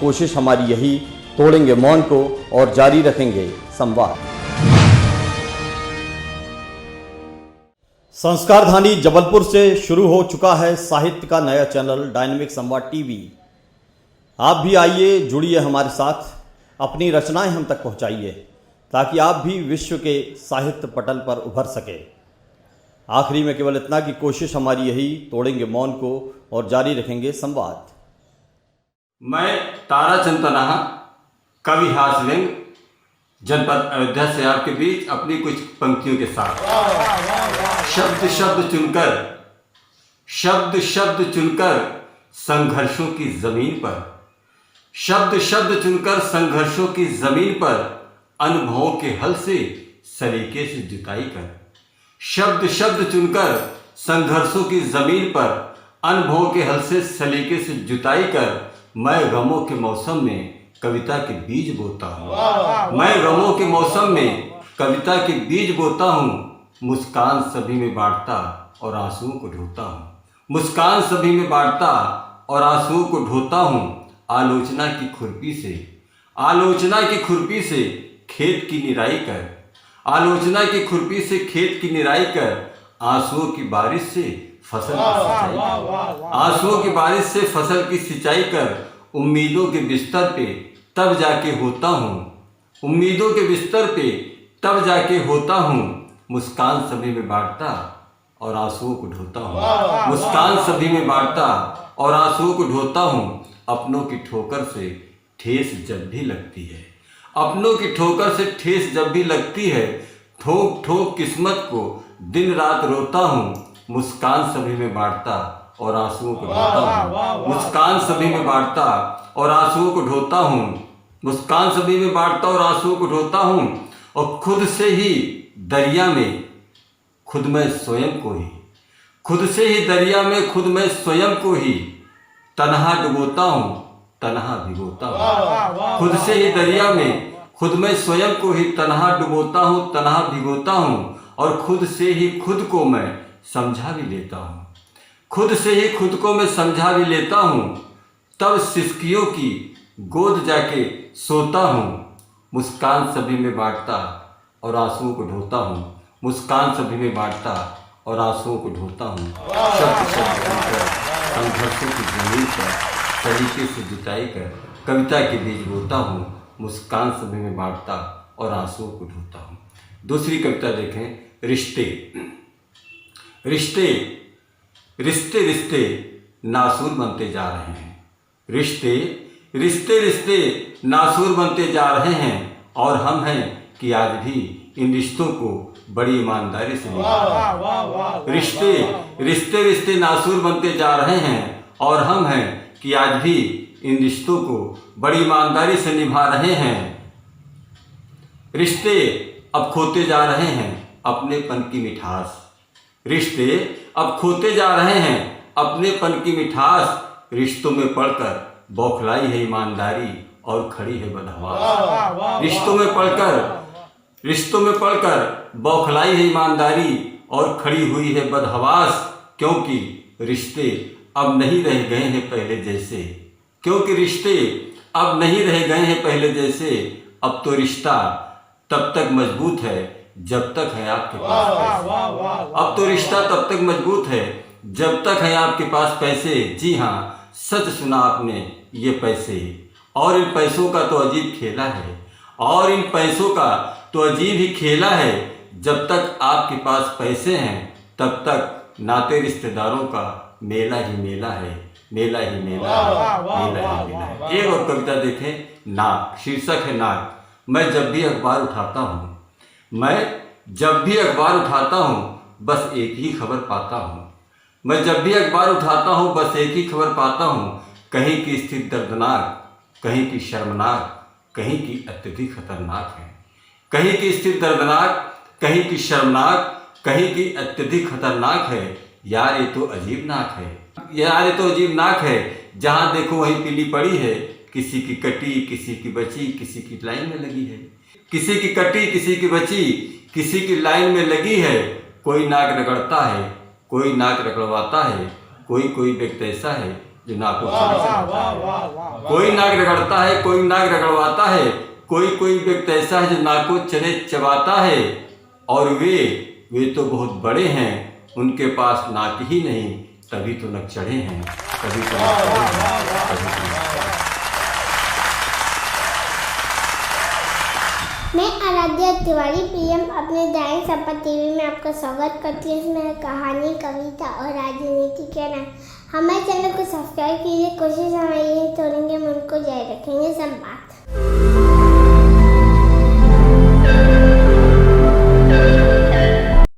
कोशिश हमारी यही, तोड़ेंगे मौन को और जारी रखेंगे संवाद। संस्कारधानी जबलपुर से शुरू हो चुका है साहित्य का नया चैनल डायनेमिक संवाद टीवी। आप भी आइए, जुड़िए हमारे साथ, अपनी रचनाएं हम तक पहुंचाइए ताकि आप भी विश्व के साहित्य पटल पर उभर सके। आखिरी में केवल इतना कि कोशिश हमारी यही, तोड़ेंगे मौन को और जारी रखेंगे संवाद। मैं ताराचंद तनहा, कवि हास्यलिंग, जनपद अयोध्या से आपके बीच अपनी कुछ पंक्तियों के साथ। शब्द शब्द चुनकर संघर्षों की जमीन पर, शब्द चुनकर संघर्षों की जमीन पर अनुभवों के हल से सलीके से जुताई कर। शब्द चुनकर संघर्षों की जमीन पर अनुभवों के हल से सलीके से जुताई कर, मैं गमों के मौसम में कविता के बीज बोता हूँ। मैं गमों के मौसम में कविता के बीज बोता हूँ। मुस्कान सभी में बांटता और आंसुओं को ढोता हूँ। मुस्कान सभी में बांटता और आंसुओं को ढोता हूँ। आलोचना की खुरपी से खेत की निराई कर, आलोचना की खुरपी से खेत की निराई कर, आंसुओं की बारिश से फसल की सिंचाई कर, आंसुओं की बारिश से फसल की सिंचाई कर, उम्मीदों के बिस्तर पे तब जाके होता हूँ, उम्मीदों के बिस्तर पे तब जाके होता हूँ। मुस्कान सभी में बांटता और आंसुओं को ढोता हूँ। मुस्कान सभी में बांटता और आंसुओं को ढोता हूँ। अपनों की ठोकर से ठेस जब भी लगती है, अपनों की ठोकर से ठेस जब भी लगती है, ठोक ठोक किस्मत को दिन रात रोता हूँ। मुस्कान सभी में बांटता और आंसुओं को ढोता हूँ। मुस्कान सभी में बांटता और आंसुओं को ढोता हूँ। मुस्कान सभी में बांटता और आंसुओं को ढोता हूँ। और खुद से ही दरिया में खुद मैं स्वयं को ही, खुद से ही दरिया में खुद मैं स्वयं को ही तन्हा डुबोता हूँ, तन्हा भिगोता हूँ। खुद से ही दरिया में खुद मैं स्वयं को ही तन्हा डुबोता हूँ, तन्हा भिगोता हूँ। और खुद से ही खुद को मैं समझा भी लेता हूँ, खुद से ही खुद को मैं समझा भी लेता हूँ। तब सिसकियों की गोद जाके सोता हूँ। मुस्कान सभी में बांटता और आंसुओं को ढोता हूँ। मुस्कान सभी में बांटता और आंसुओं को ढोता हूँ। शब्द चुनकर संघर्षों की जमीन पर सलीके से जुताई कर, कविता के बीज बोता हूँ। मुस्कान सभी में बांटता और आंसुओं को ढोता हूँ। दूसरी कविता देखें, रिश्ते। रिश्ते रिश्ते रिश्ते नासूर बनते जा रहे हैं। रिश्ते रिश्ते रिश्ते नासूर बनते जा रहे हैं। और हम हैं कि आज भी इन रिश्तों को बड़ी ईमानदारी से निभा। रिश्ते रिश्ते रिश्ते नासूर बनते जा रहे हैं। और हम हैं कि आज भी इन रिश्तों को बड़ी ईमानदारी से निभा रहे हैं। रिश्ते अब खोते जा रहे हैं अपनेपन की मिठास। रिश्ते अब खोते जा रहे हैं अपनेपन की मिठास। रिश्तों में पढ़कर बौखलाई है ईमानदारी और खड़ी है बदहवास। रिश्तों में पढ़कर बौखलाई है ईमानदारी और खड़ी हुई है बदहवास। क्योंकि रिश्ते अब नहीं रह गए हैं पहले जैसे, क्योंकि रिश्ते अब नहीं रह गए हैं पहले जैसे। अब तो रिश्ता तब तक मजबूत है जब तक है आपके पास पैसे। अब तो रिश्ता तब तक मजबूत है जब तक है आपके पास पैसे। जी हाँ, सच सुना आपने, ये पैसे। और इन पैसों का तो अजीब खेला है, और इन पैसों का तो अजीब ही खेला है। जब तक आपके पास पैसे हैं तब तक नाते रिश्तेदारों का मेला ही मेला है, मेला ही मेला है, मेला ही मेला है। एक और कविता देखें, नाक। शीर्षक है नाक। मैं जब भी अखबार उठाता हूँ, मैं जब भी अखबार उठाता हूँ बस एक ही खबर पाता हूँ। मैं जब भी अखबार उठाता हूँ बस एक ही खबर पाता हूँ। कहीं की स्थिति दर्दनाक, कहीं की शर्मनाक, कहीं की अत्यधिक खतरनाक है। कहीं की स्थिति दर्दनाक, कहीं की शर्मनाक, कहीं की अत्यधिक खतरनाक है। यार ये तो अजीब नाक है, यार ये तो अजीब नाक है। जहाँ देखो वहीं पीली पड़ी है। किसी की कटी, किसी की बची, किसी की लाइन में लगी है। किसी की कटी, किसी की बची, किसी की लाइन में लगी है। कोई नाक रगड़ता है, कोई नाक रगड़वाता है। कोई कोई व्यक्ति ऐसा है जो नाक को चले चबाता है। कोई नाक रगड़ता है, कोई नाक रगड़वाता है, कोई व्यक्ति ऐसा है जो नाक को चले चबाता है, और वे तो बहुत बड़े हैं, उनके पास नाक ही नहीं, तभी तो नक चढ़े हैं, तभी तो नक चढ़े हैं, तभी तो नक चढ़े हैं। मैं आराध्या तिवारी पीएम अपने दैनिक संपत टीवी में आपका स्वागत करती हूँ। इसमें कहानी, कविता और राजनीति के नाम। हमारे चैनल को सब्सक्राइब कीजिए। कोशिश हमारी यही तोड़ेंगे, मन को जारी रखेंगे। संवाद।